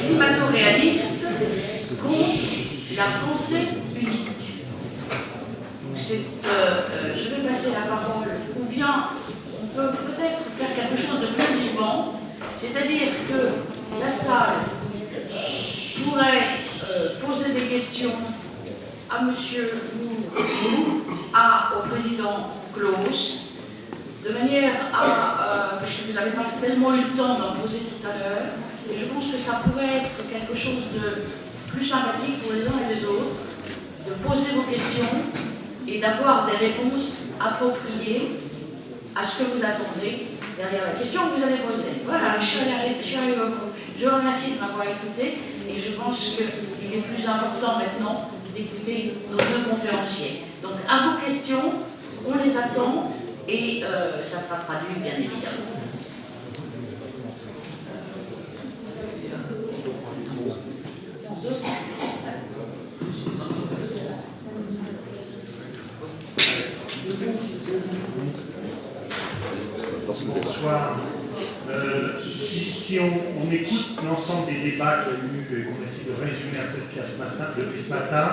Climato-réalistes contre la pensée-unique. Je vais passer la parole, ou bien on peut peut-être faire quelque chose de plus vivant, c'est-à-dire que la salle pourrait poser des questions à monsieur ou au président Klaus, de manière à, parce que vous n'avez pas tellement eu le temps d'en poser tout à l'heure, et je pense que ça pourrait être quelque chose de plus sympathique pour les uns et les autres, de poser vos questions et d'avoir des réponses appropriées à ce que vous attendez derrière la question que vous avez posée. Voilà, je suis arrivée au bout. Je vous remercie de m'avoir écouté et je pense qu'il est plus important maintenant d'écouter nos deux conférenciers. Donc, à vos questions, on les attend et ça sera traduit, bien évidemment. Bonsoir. Si on écoute l'ensemble des débats qu'il y a eu et qu'on essaie de résumer un peu depuis ce matin,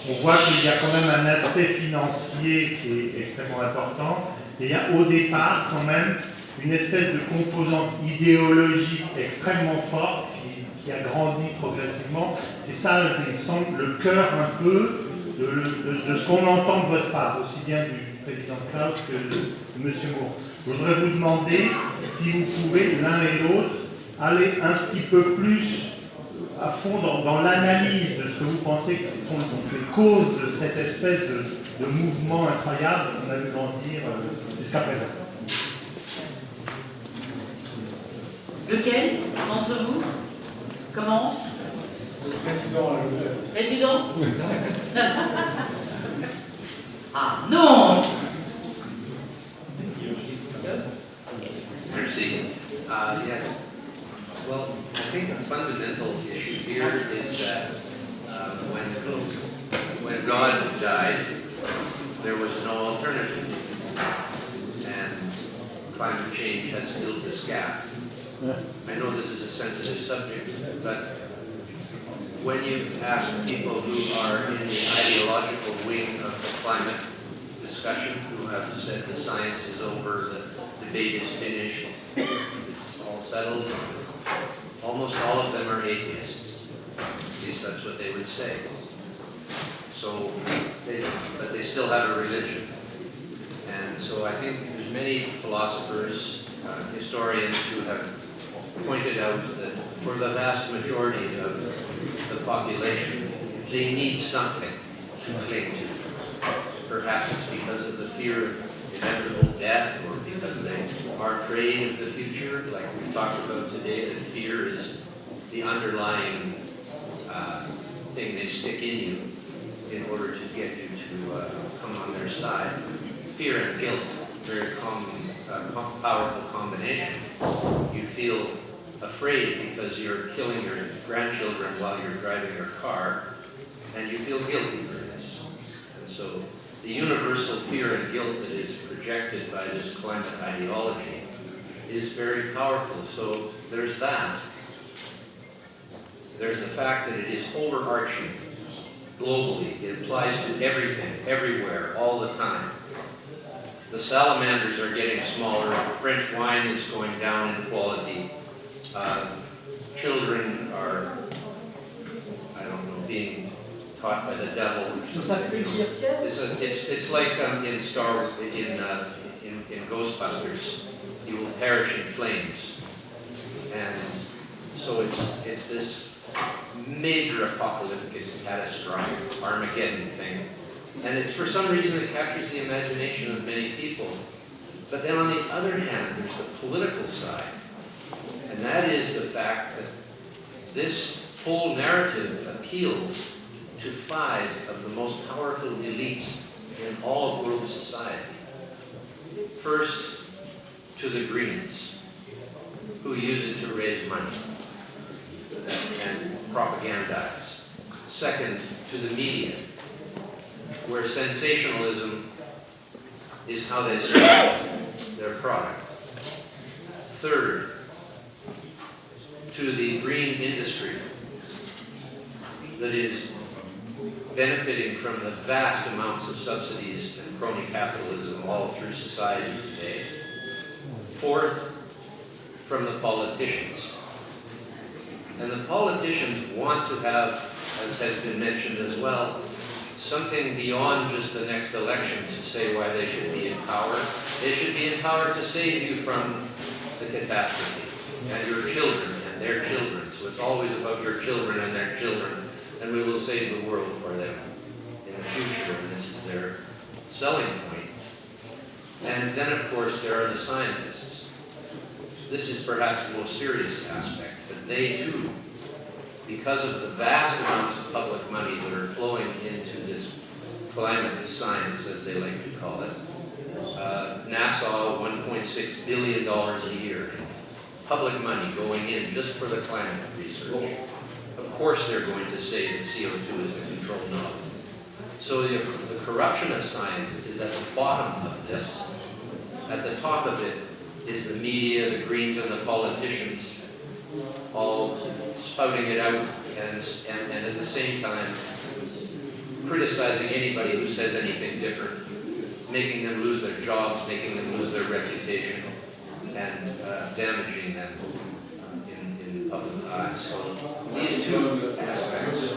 on voit qu'il y a quand même un aspect financier qui est extrêmement important. Et il y a au départ quand même une espèce de composante idéologique extrêmement forte qui a grandi progressivement. C'est ça, il me semble, le cœur un peu de ce qu'on entend de votre part, aussi bien du président Klaus que de M. Moore. Je voudrais vous demander si vous pouvez, l'un et l'autre, aller un petit peu plus à fond dans l'analyse de ce que vous pensez qui sont les causes de cette espèce de mouvement incroyable qu'on a vu grandir jusqu'à présent. Lequel d'entre vous commence? Président. Ah non. Merci. Yes. Well, I think the fundamental issue here is that when God died, there was no alternative, and climate change has filled this gap. I know this is a sensitive subject, but when you ask people who are in the ideological wing of the climate discussion, who have said the science is over, the debate is finished, it's all settled, almost all of them are atheists. At least that's what they would say. So, but they still have a religion. And so I think there's many philosophers, historians who have pointed out that for the vast majority of the population, they need something to cling to. Perhaps it's because of the fear of inevitable death, or because they are afraid of the future, like we've talked about today, that fear is the underlying thing they stick in you in order to get you to come on their side. Fear and guilt, very powerful combination. You feel afraid because you're killing your grandchildren while you're driving your car, and you feel guilty for this. And so the universal fear and guilt that is projected by this climate ideology is very powerful. So there's that. There's the fact that it is overarching globally. It applies to everything, everywhere, all the time. The salamanders are getting smaller. French wine is going down in quality. Children are, I don't know, being taught by the devil. It's like in Ghostbusters. You will perish in flames. And so it's this major apocalyptic, catastrophic, Armageddon thing. And it's, for some reason, it captures the imagination of many people. But then on the other hand, there's the political side. And that is the fact that this whole narrative appeals to 5 of the most powerful elites in all of world society. First, to the Greens, who use it to raise money and propagandize. Second, to the media, where sensationalism is how they sell their product. Third, to the green industry that is benefiting from the vast amounts of subsidies and crony capitalism all through society today. Fourth, from the politicians. And the politicians want to have, as has been mentioned as well, something beyond just the next election to say why they should be in power. They should be in power to save you from the catastrophe and your children and their children. So it's always about your children and their children, and we will save the world for them in the future, and this is their selling point. And then, of course, there are the scientists. This is perhaps the most serious aspect, but they too, because of the vast amounts of public money that are flowing into this climate science, as they like to call it, NASA, $1.6 billion a year, public money going in just for the climate research. Of course they're going to say that CO2 is a control knob. So the corruption of science is at the bottom of this. At the top of it is the media, the Greens, and the politicians all spouting it out and at the same time criticizing anybody who says anything different, making them lose their jobs, making them lose their reputation, and damaging them in the public eye. So these two aspects,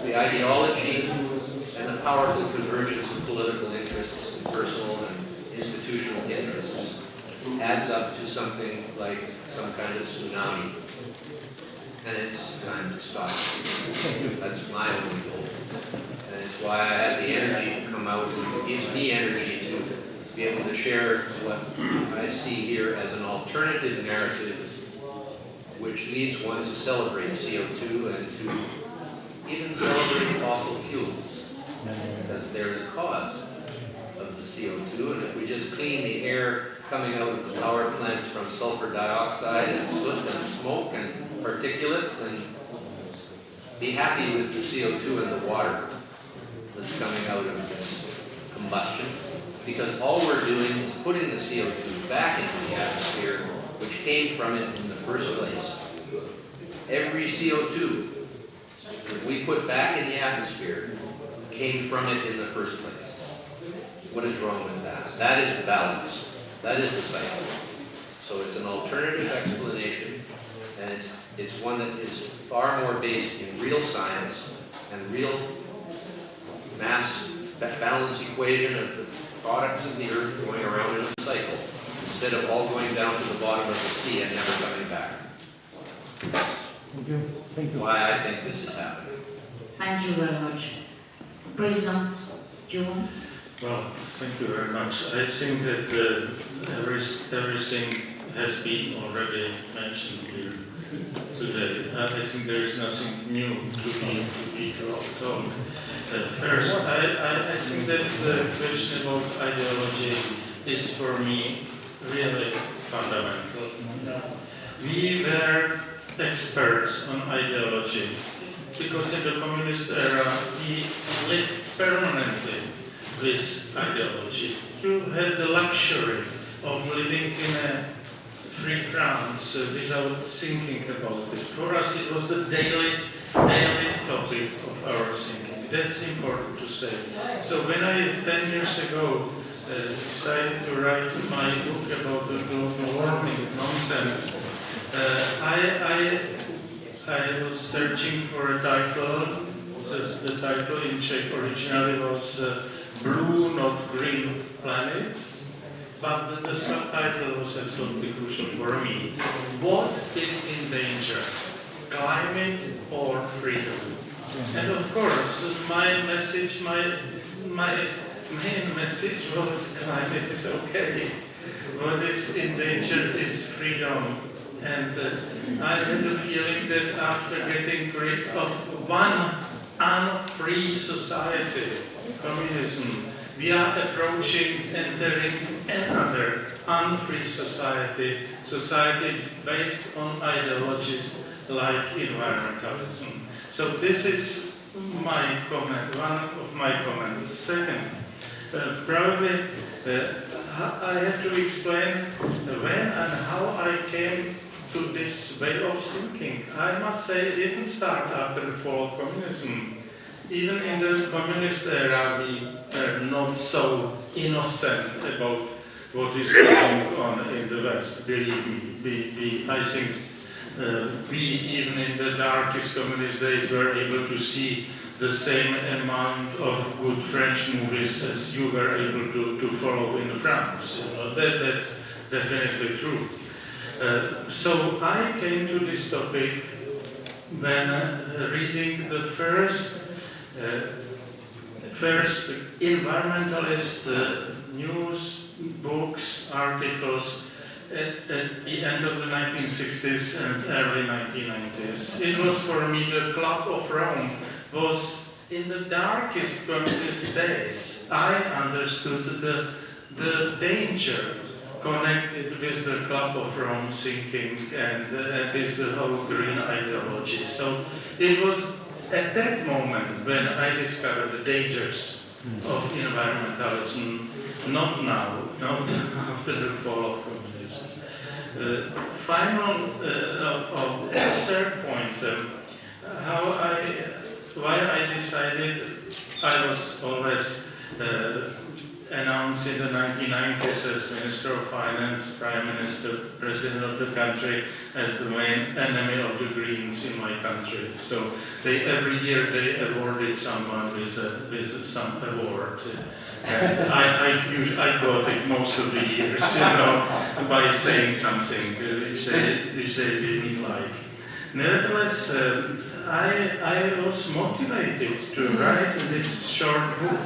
the ideology and the powerful convergence of political interests and personal and institutional interests, adds up to something like some kind of tsunami. And it's time to stop. That's my only goal. And it's why I had the energy to come out. It gives me energy to be able to share what I see here as an alternative narrative which leads one to celebrate CO2 and to even celebrate fossil fuels, because they're the cause of the CO2. And if we just clean the air coming out of the power plants from sulfur dioxide and soot and smoke and particulates, and be happy with the CO2 and the water that's coming out of this combustion, because all we're doing is putting the CO2 back into the atmosphere, which came from it in the first place. Every CO2 that we put back in the atmosphere came from it in the first place. What is wrong with that? That is the balance. That is the cycle. So it's an alternative explanation, and it's one that is far more based in real science and real mass balance equation of the products of the earth going around in a cycle, instead of all going down to the bottom of the sea and never coming back. Thank you. Thank you. Why I think this is happening. Thank you very much. President, do you want? Well, thank you very much. I think that everything has been already mentioned here today. I think there is nothing new to be told. First, I think that the question about ideology is for me really fundamental. We were experts on ideology because in the communist era we lived permanently with ideology. You had the luxury of living in a free France without thinking about it. For us it was the daily topic of our thinking. That's important to say. So when I, 10 years ago, decided to write my book about the global warming nonsense, I was searching for a title. The title in Czech originally was Blue, Not Green Planet. but the subtitle was absolutely crucial for me. What is in danger? Climate or freedom? And of course, my message, my main message was climate is okay. What is in danger is freedom. And I had a feeling that after getting rid of one unfree society, communism, we are approaching entering another unfree society, society based on ideologies like environmentalism. So this is my comment, one of my comments. Second, probably I have to explain when and how I came to this way of thinking. I must say it didn't start after the fall of communism. Even in the communist era, we were not so innocent about what is going on in the West. Believe me, I think we, even in the darkest communist days, were able to see the same amount of good French movies as you were able to follow in France. You know, that's definitely true. So I came to this topic when reading the first environmentalist news, books, articles at the end of the 1960s and early 1990s. It was for me the Club of Rome was in the darkest communist days. I understood the danger connected with the Club of Rome thinking and with the whole green ideology. So it was at that moment when I discovered the dangers of environmentalism, not now, not after the fall of communism. Third point, why I decided, I was always announced in the 1990s as Minister of Finance, Prime Minister, President of the country, as the main enemy of the Greens in my country. So every year they awarded someone with some award. And I got it most of the years, you know, by saying something which they didn't like. Nevertheless, I was motivated to write this short book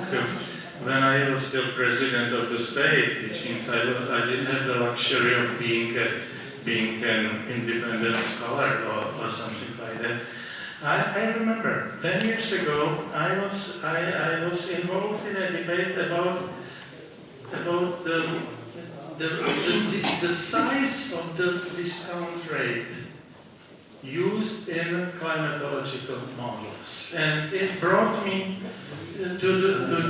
when I was still president of the state, which means I didn't have the luxury of being an independent scholar or something like that. I remember 10 years ago I was involved in a debate about the size of the discount rate used in climatological models, and it brought me to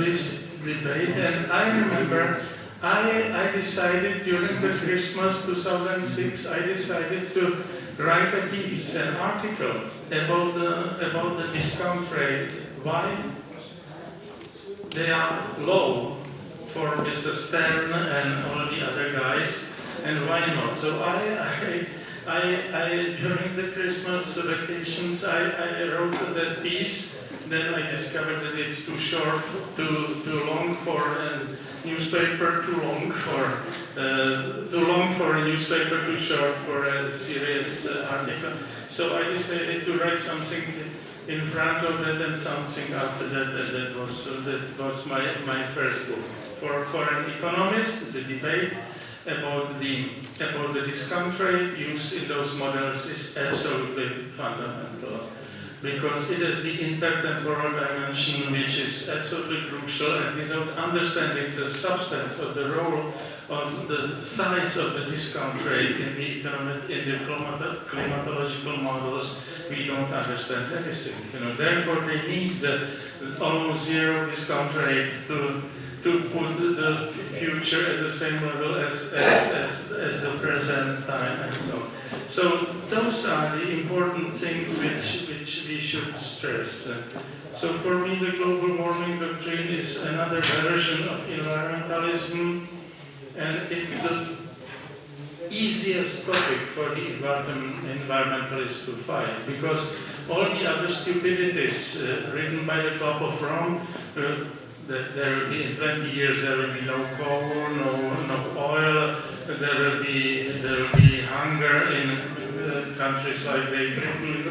this debate. And I remember I decided during the Christmas 2006, I decided to write a piece, an article about the discount rate, why they are low for Mr. Stern and all the other guys, and why not. So I during the Christmas vacations, I wrote that piece. Then I discovered that it's too short, too long for a newspaper, too long for a newspaper, too short for a serious article. So I decided to write something in front of that and something after that. That was my first book. For an economist, the debate about the discount rate used in those models is absolutely fundamental, because it is the intertemporal dimension which is absolutely crucial, and without understanding the substance of the role of the size of the discount rate in the climatological models, we don't understand anything. You know, therefore, they need the almost zero discount rate to put the future at the same level as the present time and so on. So those are the important things which we should stress. So for me, the global warming doctrine is another version of environmentalism, and it's the easiest topic for the environmentalists to fight, because all the other stupidities written by the Club of Rome, that there will be in 20 years there will be no coal, no oil, there will be hunger in countries like they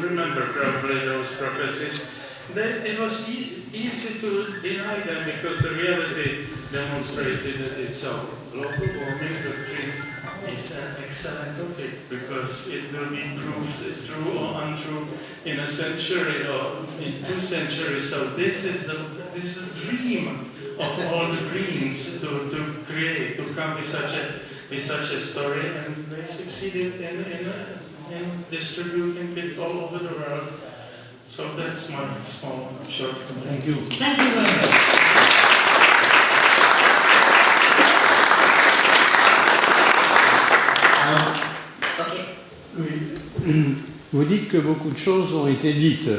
remember probably those prophecies. It was easy to deny them because the reality demonstrated that it's so. Global warming doctrine is an excellent topic because it will be proved true or untrue in a century or in 2 centuries. So this is a dream of all the Greens to create, to come with such a story, and they succeeded in distributing it all over the world. So that's my small short comment. Thank you. Thank you very much. Vous dites que beaucoup de choses ont été dites.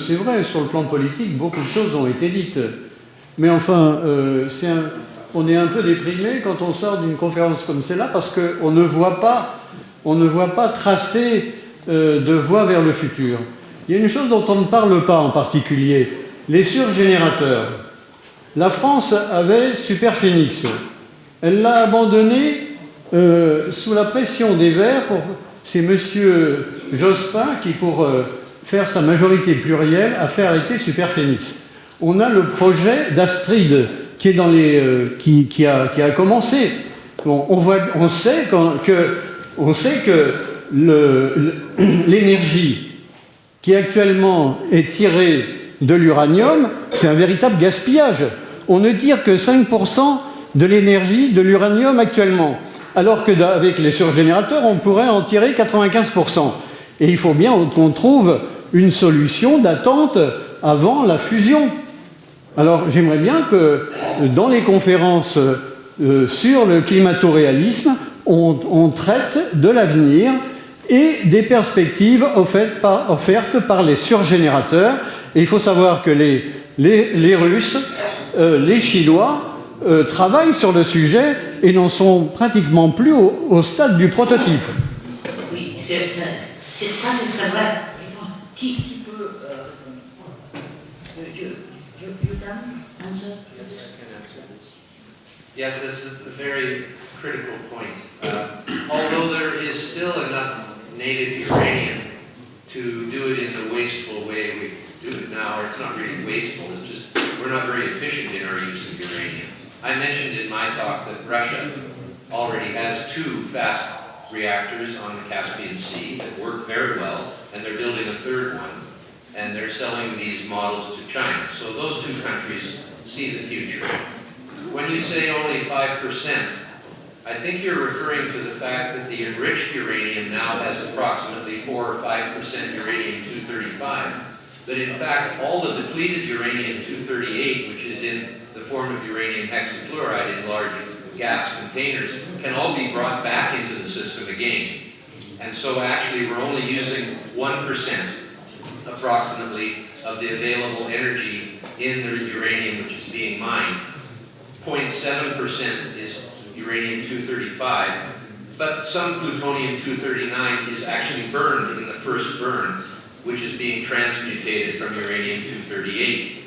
C'est vrai, sur le plan politique, beaucoup de choses ont été dites. Mais enfin, on est un peu déprimé quand on sort d'une conférence comme celle-là parce qu'on ne voit pas tracer de voie vers le futur. Il y a une chose dont on ne parle pas en particulier, les surgénérateurs. La France avait Superphénix. Elle l'a abandonné sous la pression des Verts. C'est M. Jospin qui, pour faire sa majorité plurielle, a fait arrêter Superphénix. On a le projet d'Astrid qui est qui a commencé. On sait que l'énergie qui actuellement est tirée de l'uranium, c'est un véritable gaspillage. On ne tire que 5% de l'énergie de l'uranium actuellement, alors qu'avec les surgénérateurs, on pourrait en tirer 95%. Et il faut bien qu'on trouve une solution d'attente avant la fusion. Alors j'aimerais bien que dans les conférences sur le climato-réalisme, on traite de l'avenir et des perspectives offertes par les surgénérateurs. Et il faut savoir que les Russes, les Chinois travaillent sur le sujet et n'en sont pratiquement plus au stade du prototype. Oui, ça c'est très vrai. Qui peut... you can answer? Yes, this is a very critical point. Although there is still enough native uranium to do it in the wasteful way we do it now, or it's not really wasteful, it's just we're not very efficient in our use of uranium. I mentioned in my talk that Russia already has 2 fast reactors on the Caspian Sea that work very well, and they're building a 3rd one, and they're selling these models to China. So those 2 countries see the future. When you say only 5%, I think you're referring to the fact that the enriched uranium now has approximately 4 or 5% uranium-235. But in fact, all the depleted uranium-238, which is in the form of uranium hexafluoride in large gas containers, can all be brought back into the system again. And so actually we're only using 1% approximately of the available energy in the uranium which is being mined. 0.7% is uranium-235, but some plutonium-239 is actually burned in the first burn, which is being transmutated from uranium-238,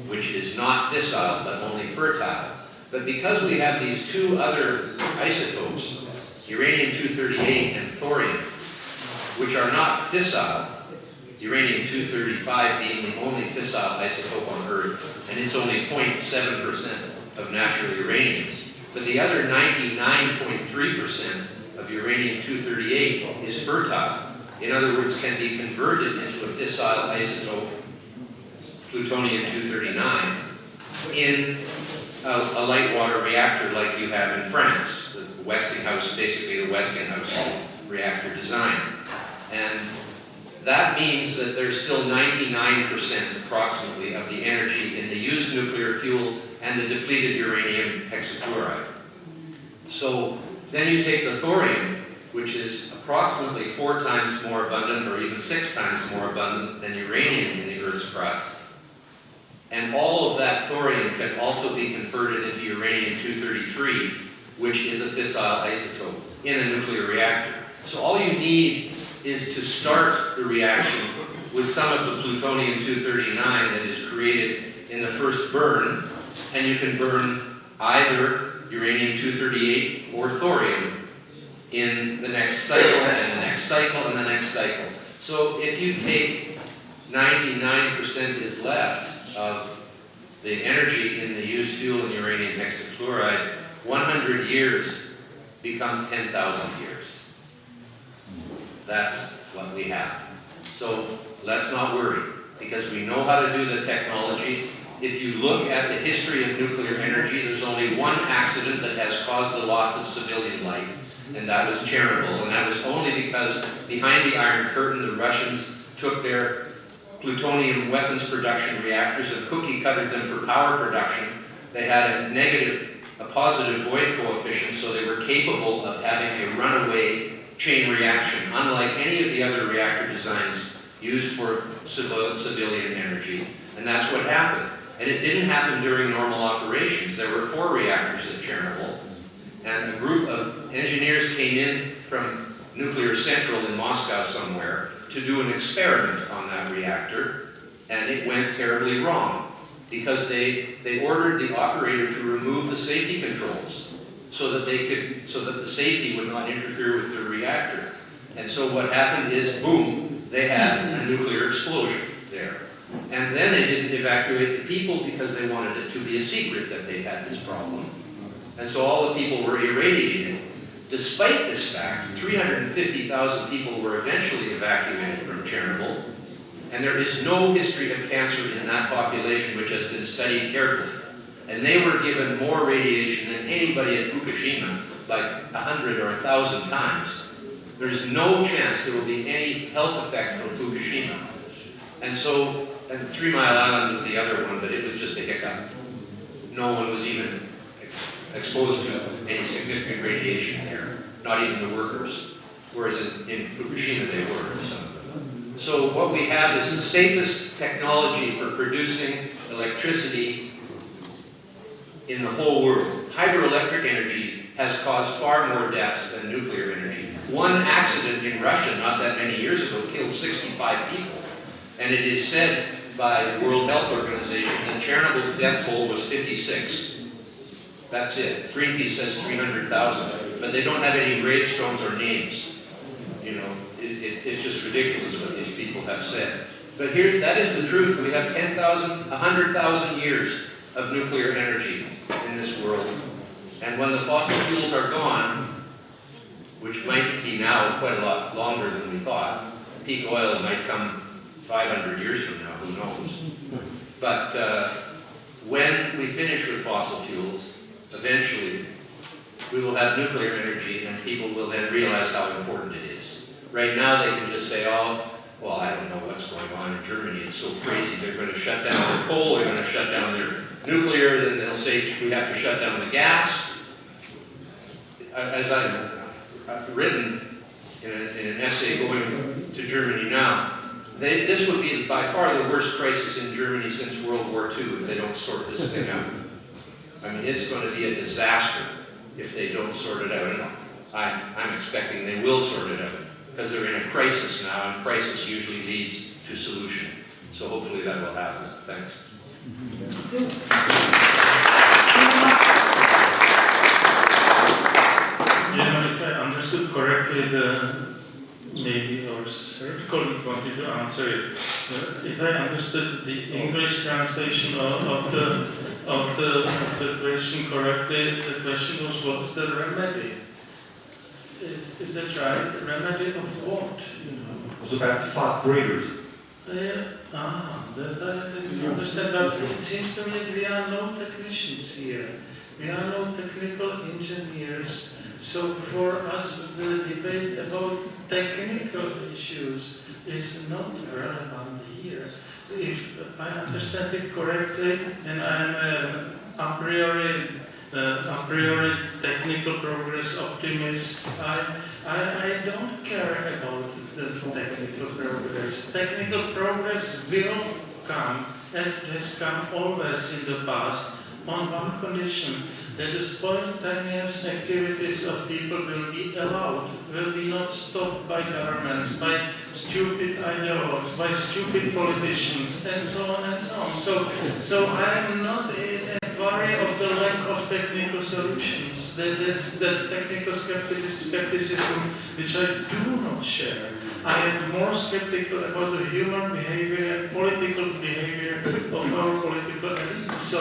which is not fissile but only fertile. But because we have these 2 other isotopes, uranium-238 and thorium, which are not fissile, uranium-235 being the only fissile isotope on Earth, and it's only 0.7% of natural uranium. But the other 99.3% of uranium-238 is fertile. In other words, can be converted into a fissile isotope, plutonium-239, in a light water reactor like you have in France, the Westinghouse, basically the Westinghouse reactor design. And that means that there's still 99% approximately of the energy in the used nuclear fuel and the depleted uranium hexafluoride. So then you take the thorium, which is approximately 4 times more abundant or even 6 times more abundant than uranium in the Earth's crust. And all of that thorium can also be converted into uranium-233, which is a fissile isotope in a nuclear reactor. So all you need is to start the reaction with some of the plutonium-239 that is created in the first burn, and you can burn either uranium-238 or thorium in the next cycle and the next cycle and the next cycle. So if you take 99% is left of the energy in the used fuel in uranium hexafluoride, 100 years becomes 10,000 years. That's what we have. So let's not worry, because we know how to do the technology. If you look at the history of nuclear energy, there's only one accident that has caused the loss of civilian life, and that was Chernobyl. And that was only because behind the Iron Curtain, the Russians took their plutonium weapons production reactors and cookie-cuttered them for power production. They had a positive void coefficient, so they were capable of having a runaway chain reaction, unlike any of the other reactor designs used for civilian energy. And that's what happened. And it didn't happen during normal operations. There were 4 reactors at Chernobyl, and a group of engineers came in from Nuclear Central in Moscow somewhere to do an experiment on that reactor, and it went terribly wrong because they ordered the operator to remove the safety controls so that the safety would not interfere with the reactor. And so what happened is, boom, they had a nuclear explosion there. And then they didn't evacuate the people because they wanted it to be a secret that they had this problem. And so all the people were irradiated. Despite this fact, 350,000 people were eventually evacuated from Chernobyl, and there is no history of cancer in that population which has been studied carefully. And they were given more radiation than anybody at Fukushima, like 100 or 1,000 times. There's no chance there will be any health effect from Fukushima. And so, and 3 Mile Island was the other one, but it was just a hiccup. No one was even exposed to any significant radiation there, not even the workers. Whereas in Fukushima they were, some of them. So what we have is the safest technology for producing electricity in the whole world. Hydroelectric energy has caused far more deaths than nuclear energy. One accident in Russia not that many years ago killed 65 people. And it is said by the World Health Organization that Chernobyl's death toll was 56. That's it. Greenpeace says 300,000, but they don't have any gravestones or names. You know, it's just ridiculous what these people have said. But that is the truth. We have 10,000, 100,000 years of nuclear energy in this world. And when the fossil fuels are gone, which might be now quite a lot longer than we thought, peak oil might come 500 years from now, who knows? But when we finish with fossil fuels, eventually we will have nuclear energy, and people will then realize how important it is. Right now they can just say, oh, well, I don't know what's going on in Germany, it's so crazy, they're going to shut down their coal, they're going to shut down their nuclear, then they'll say we have to shut down the gas. As I've written in an essay going to Germany now, this would be by far the worst crisis in Germany since World War II if they don't sort this thing out. I mean, it's going to be a disaster if they don't sort it out. And I'm expecting they will sort it out because they're in a crisis now, and crisis usually leads to solution. So hopefully that will happen. Thanks. Yeah, if I understood correctly, maybe our colleague wanted to answer it. If I understood the English translation of the question correctly, the question was, what's the remedy? Is that right? The remedy of what? It was about fast breeders. I didn't understand, but it seems to me that we are no technicians here. We are no technical engineers. So for us, the debate about technical issues is not relevant here. If I understand it correctly, and I'm a priori technical progress optimist, I don't care about the technical progress. Technical progress will come, as has come always in the past, on one condition, that the spontaneous activities of people will be allowed, will be not stopped by governments, by stupid ideologues, by stupid politicians, and so on and so on. So I am not in worry of the lack of technical solutions. That's technical skepticism, which I do not share. I am more skeptical about the human behavior and political behavior of our political elites.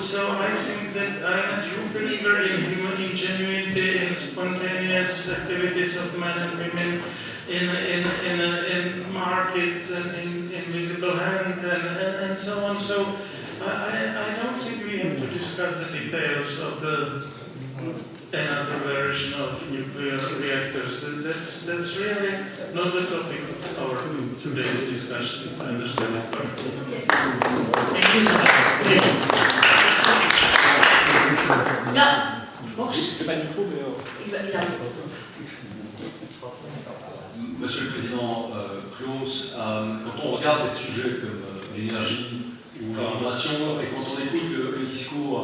So I think that I am a true believer in human ingenuity, in spontaneous activities of men and women, in markets and in invisible hand and so on. So I don't think we have to discuss the details of another version of nuclear reactors. That's really not the topic of our today's discussion. I understand it perfectly. Thank you so much. Là, Monsieur le Président Klaus, quand on regarde des sujets comme l'énergie ou l'innovation, et quand on écoute le discours,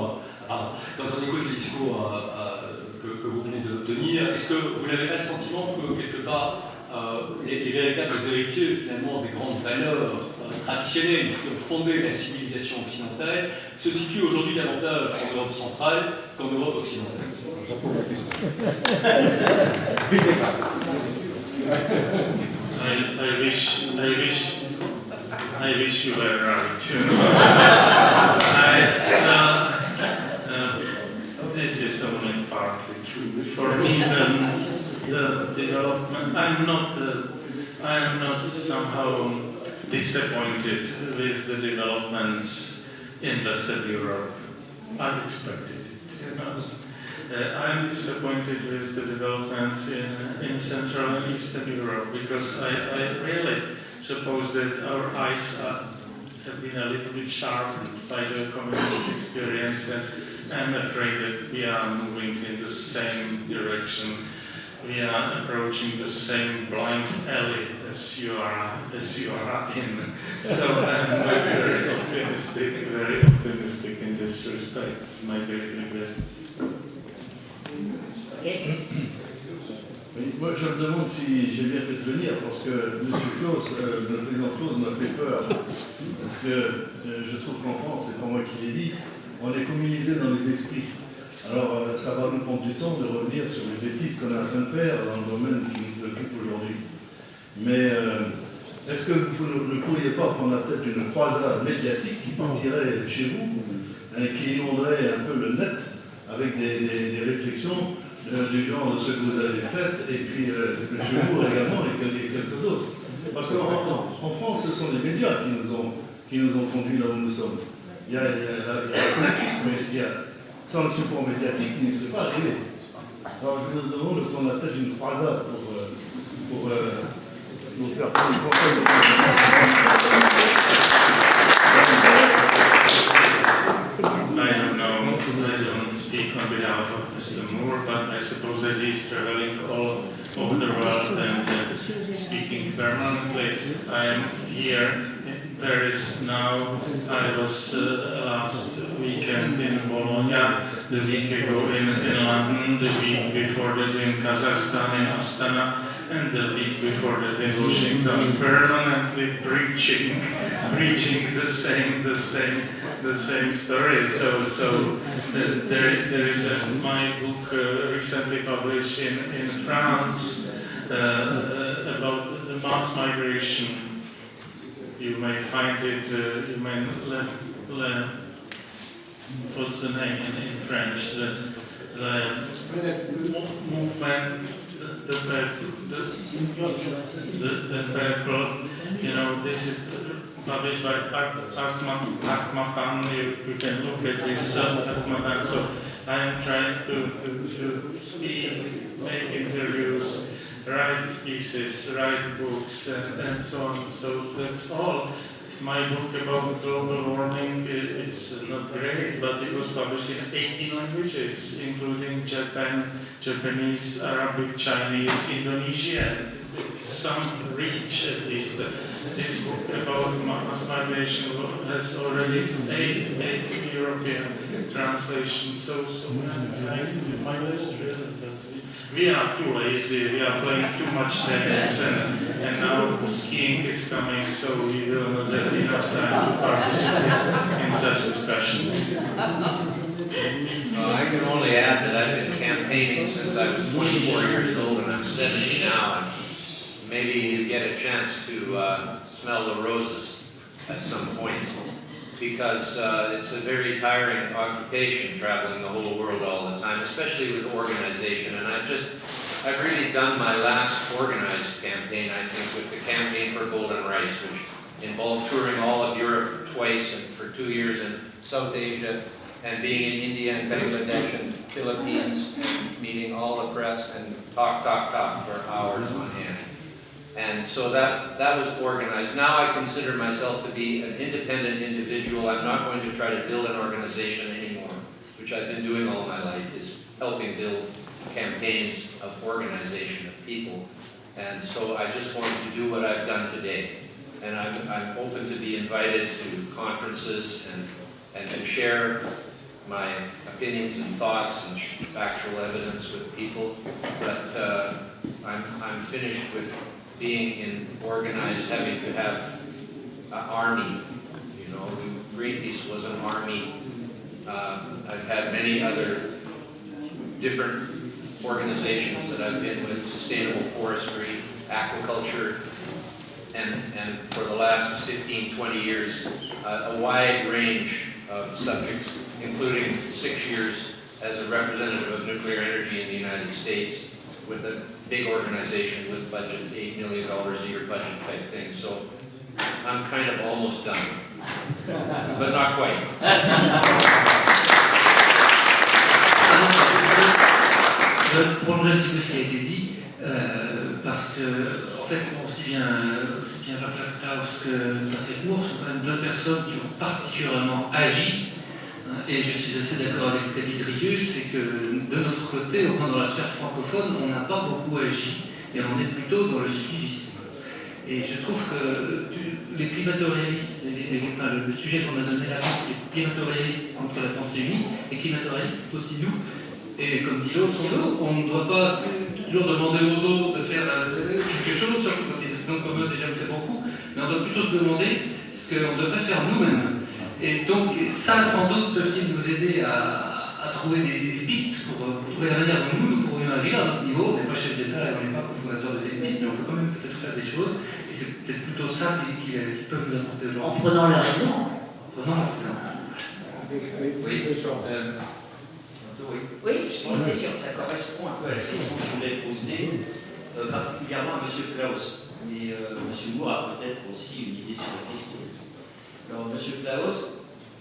que vous venez de tenir, est-ce que vous n'avez pas le sentiment que quelque part les véritables héritiers finalement des grandes valeurs traditionnelles qui ont fondé la civilisation occidentale se situent aujourd'hui davantage en Europe centrale qu'en Europe occidentale? I wish you were right. This is only partly true. For me, the development. I am not somehow disappointed with the developments in Western Europe. I expected it. I am disappointed with the developments in Central and Eastern Europe because I really suppose that our eyes have been a little bit sharpened by the communist experience, and I'm afraid that we are moving in the same direction. We are approaching the same blind alley as you are in. So I'm very optimistic in this respect. My great regret. Oui, moi je me demande si j'ai bien fait de venir parce que M. Klaus, le président Klaus m'a fait peur. Parce que je trouve qu'en France, c'est pas moi qui l'ai dit, on est communisé dans les esprits. Alors ça va nous prendre du temps de revenir sur les bêtises qu'on est en train de faire dans le domaine qui nous occupe aujourd'hui. Mais est-ce que vous ne pourriez pas prendre la tête d'une croisade médiatique qui partirait chez vous et qui inonderait un peu le net avec des réflexions du genre de ce que vous avez fait, et puis M. Bourg également, et quelques autres. Parce qu'en France, ce sont les médias qui nous ont conduits là où nous sommes. Il y a sans le support médiatique, il ne serait pas arrivé. Alors je vous demande de prendre la tête d'une croisade pour nous faire prendre le conseil. I don't know, I don't speak on behalf of Mr. Moore, but I suppose that he's traveling all over the world and speaking permanently. I am here in Paris now. I was last weekend in Bologna, the week ago in London, the week before that in Kazakhstan, in Astana, and the week before that in Washington, permanently preaching the same story. So there is my book recently published in France about the mass migration. You may find it. You may what's the name in French? The movement. The purple, you know, this is published by Akmatan. You can look at this Akmatan. So I am trying to speak, make interviews, write pieces, write books, and so on. So that's all. My book about global warming is not great, but it was published in 18 languages, including Japanese, Arabic, Chinese, Indonesian, some reach at least. This book about mass migration has already 8 European translations, so I my best really. We are too lazy, we are playing too much tennis, and now skiing is coming, so we will not have enough time to participate in such discussions. I can only add that I've been campaigning since I was 24 years old and I'm 70 now. And maybe you get a chance to smell the roses at some point, because it's a very tiring occupation traveling the whole world all the time, especially with organization. And I've really done my last organized campaign, I think, with the Campaign for Golden Rice, which involved touring all of Europe twice and for 2 years in South Asia, and being in India and Bangladesh and Philippines, and meeting all the press and talk for hours on end. And so that was organized. Now I consider myself to be an independent individual. I'm not going to try to build an organization anymore, which I've been doing all my life, is helping build campaigns of organization of people. And so I just wanted to do what I've done today. And I'm open to be invited to conferences and to share my opinions and thoughts and factual evidence with people. But I'm finished with being in organized, having to have an army. You know, Greenpeace was an army. I've had many other different organizations that I've been with, sustainable forestry, aquaculture, and for the last 15, 20 years, a wide range of subjects, including 6 years as a representative of nuclear energy in the United States with a big organization with budget, $8 million a year budget type thing. So I'm kind of almost done, but not quite. Je prendrai un petit peu ce qui a été dit, parce que, en fait, aussi bien Václav Klaus que Marie-France sont quand même deux personnes qui ont particulièrement agi, hein, et je suis assez d'accord avec ce qu'a dit Drius, c'est que de notre côté, au moins dans la sphère francophone, on n'a pas beaucoup agi, et on est plutôt dans le suivisme. Et je trouve que les climato-réalistes, le sujet qu'on a donné là, les climato-réalistes contre la pensée-unique, les climato-réalistes, c'est aussi nous. Et comme dit l'autre, on ne doit pas toujours demander aux autres de faire quelque chose, surtout quand ils sont comme eux déjà le fait beaucoup, mais on doit plutôt se demander ce qu'on devrait faire nous-mêmes. Et donc ça, sans doute, peut-il nous aider à trouver des pistes pour trouver la manière dont nous pourrions agir à notre niveau. On n'est pas chef d'État, on n'est pas cofondateur de Greenpeace, mais on peut quand même peut-être faire des choses. Et c'est peut-être plutôt ça qui peuvent nous apporter aujourd'hui. En prenant leur exemple. En prenant leur exemple. Oui, juste une question, ça correspond un peu à la question que je voulais poser, particulièrement à M. Klaus. Mais M. Moore a peut-être aussi une idée sur la question. Alors, M. Klaus,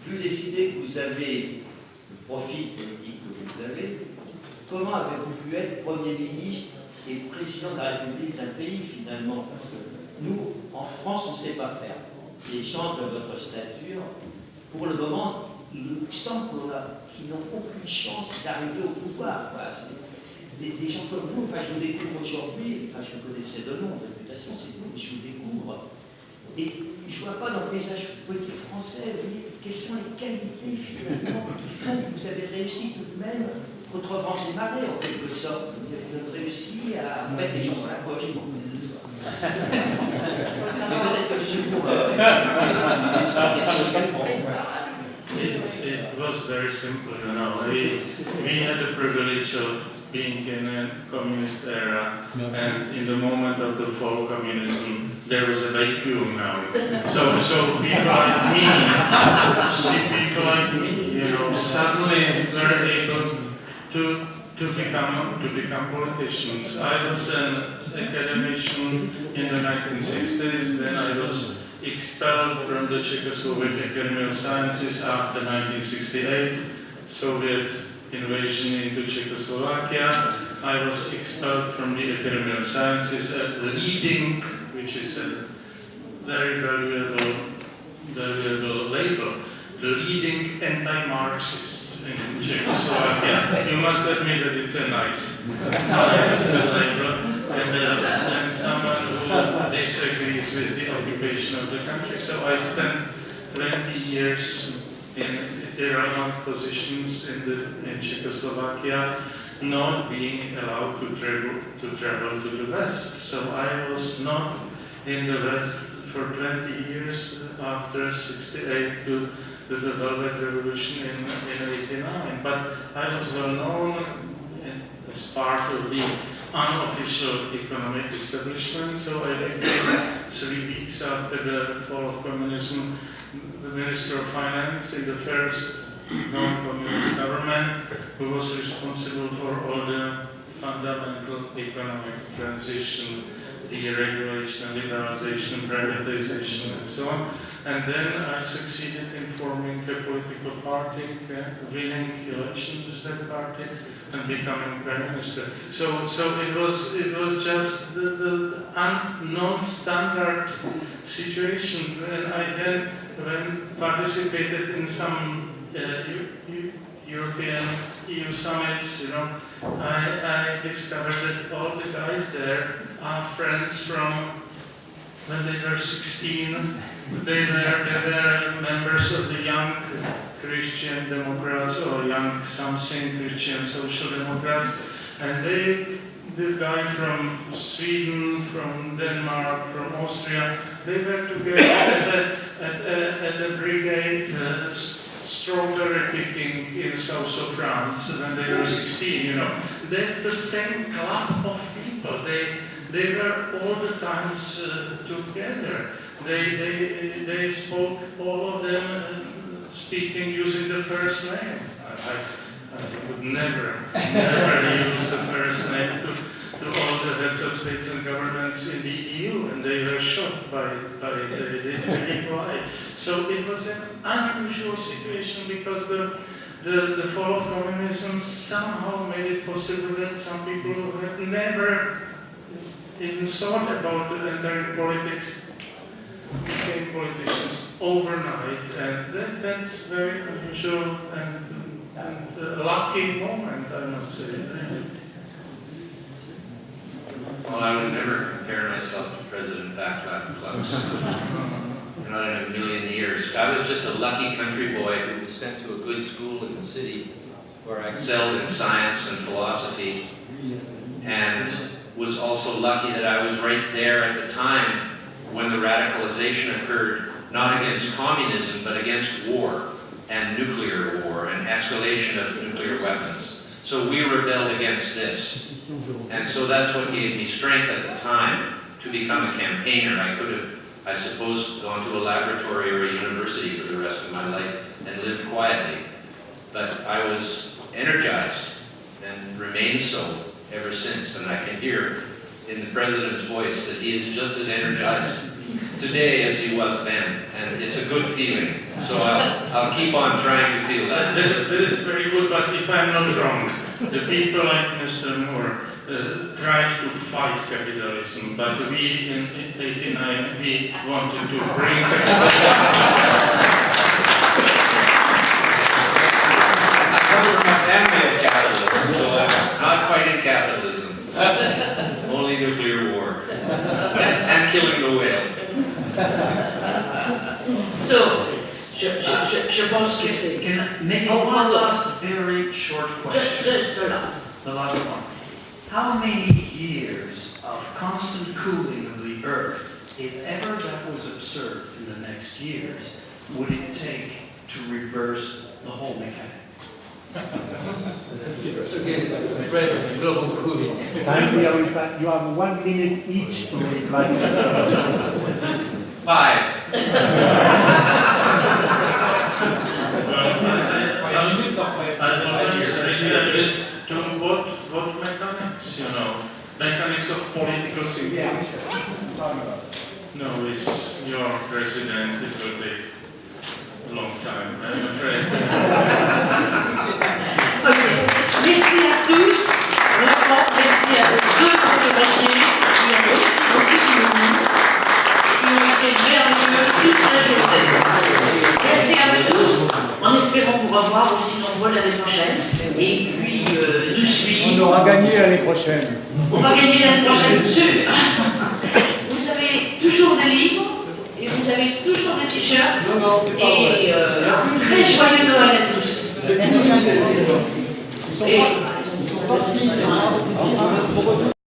vu les idées que vous avez, le profil politique que vous avez, comment avez-vous pu être Premier ministre et président de la République d'un pays finalement? Parce que nous, en France, on ne sait pas faire. Les gens de votre stature, pour le moment, il semble qu'ils n'ont aucune chance d'arriver au pouvoir. Voilà, des gens comme vous, enfin, je vous découvre aujourd'hui, enfin, je connaissais de nom, de réputation, c'est vous, mais je vous découvre. Et je ne vois pas dans le paysage politique français, vous voyez, quelles sont les qualités finalement qui font que vous avez réussi tout de même, contre vents et marées en quelque sorte. Vous avez réussi à mettre les gens dans la poche. Mais peut-être que M. Moore It was very simple, you know. We had the privilege of being in a communist era, and in the moment of the fall of communism, there was a vacuum now. So people like me, you know, suddenly were able to become politicians. I was an academician in the 1960s, then I was expelled from the Czechoslovak Academy of Sciences after 1968, Soviet invasion into Czechoslovakia. I was expelled from the Academy of Sciences at leading, which is a very valuable label, the leading anti-Marxist in Czechoslovakia. You must admit that it's a nice label. And someone who disagrees with the occupation of the country. So I spent 20 years in irrelevant positions in Czechoslovakia, not being allowed to travel to the West. So I was not in the West for 20 years after 68 to the Velvet Revolution in 89. But I was well known as part of the unofficial economic establishment, so I became 3 weeks after the fall of communism the Minister of Finance in the first non-communist government, who was responsible for all the fundamental economic transition, deregulation, liberalization, privatization, and so on. And then I succeeded in forming a political party, winning elections with that party, and becoming prime minister. So it was just the non-standard situation. When I then participated in some European EU summits, I discovered that all the guys there are friends from when they were 16. They were members of the Young Christian Democrats or Young Something Christian Social Democrats, and the guy from Sweden, from Denmark, from Austria, they were together at a brigade strawberry picking in south of France when they were 16. That's the same club of people. They were all the times together. They spoke, all of them speaking using the first name. I would never use the first name to all the heads of states and governments in the EU, and they were shocked by it. They didn't really why. So it was an unusual situation because the fall of communism somehow made it possible that some people who had never even thought about entering politics became politicians overnight, and that's very unusual and a lucky moment, I must say. Well, I would never compare myself to President Václav Klaus. Not in a million years. I was just a lucky country boy who was sent to a good school in the city where I excelled in science and philosophy, and was also lucky that I was right there at the time when the radicalization occurred, not against communism, but against war and nuclear war and escalation of nuclear weapons. So we rebelled against this. And so that's what gave me strength at the time to become a campaigner. I could have, I suppose, gone to a laboratory or a university for the rest of my life and lived quietly. But I was energized and remained so ever since. And I can hear in the President's voice that he is just as energized today as he was then. And it's a good feeling. So I'll keep on trying to feel that. That is very good, but if I'm not wrong, the people like Mr. Moore tried to fight capitalism, but we in 89, we wanted to bring I come from a family of capitalists, so I'm not fighting capitalism. Only nuclear war. And killing the whales. So, je pense que maybe one last very short question. Just the last. The last one. How many years of constant cooling of the Earth, if ever that was observed in the next years, would it take to reverse the whole mechanic? Again, afraid of global cooling. You have 1 minute each to reply. 5. What mechanics, mechanics of political thinking. No, it's your president, it will take a long time, I'm afraid. Merci à tous. Vraiment, merci à vos deux conférenciers qui ont aussi beaucoup d'humour, qui ont été merveilleux toute la journée. Merci à vous tous, en espérant vous revoir aussi nombreux l'année prochaine. Et puis, nous suivre. On aura gagné l'année prochaine. On va gagner l'année prochaine, sûr. Vous avez toujours des livres, et vous avez toujours des t-shirts. Et très joyeux Noël à tous. Et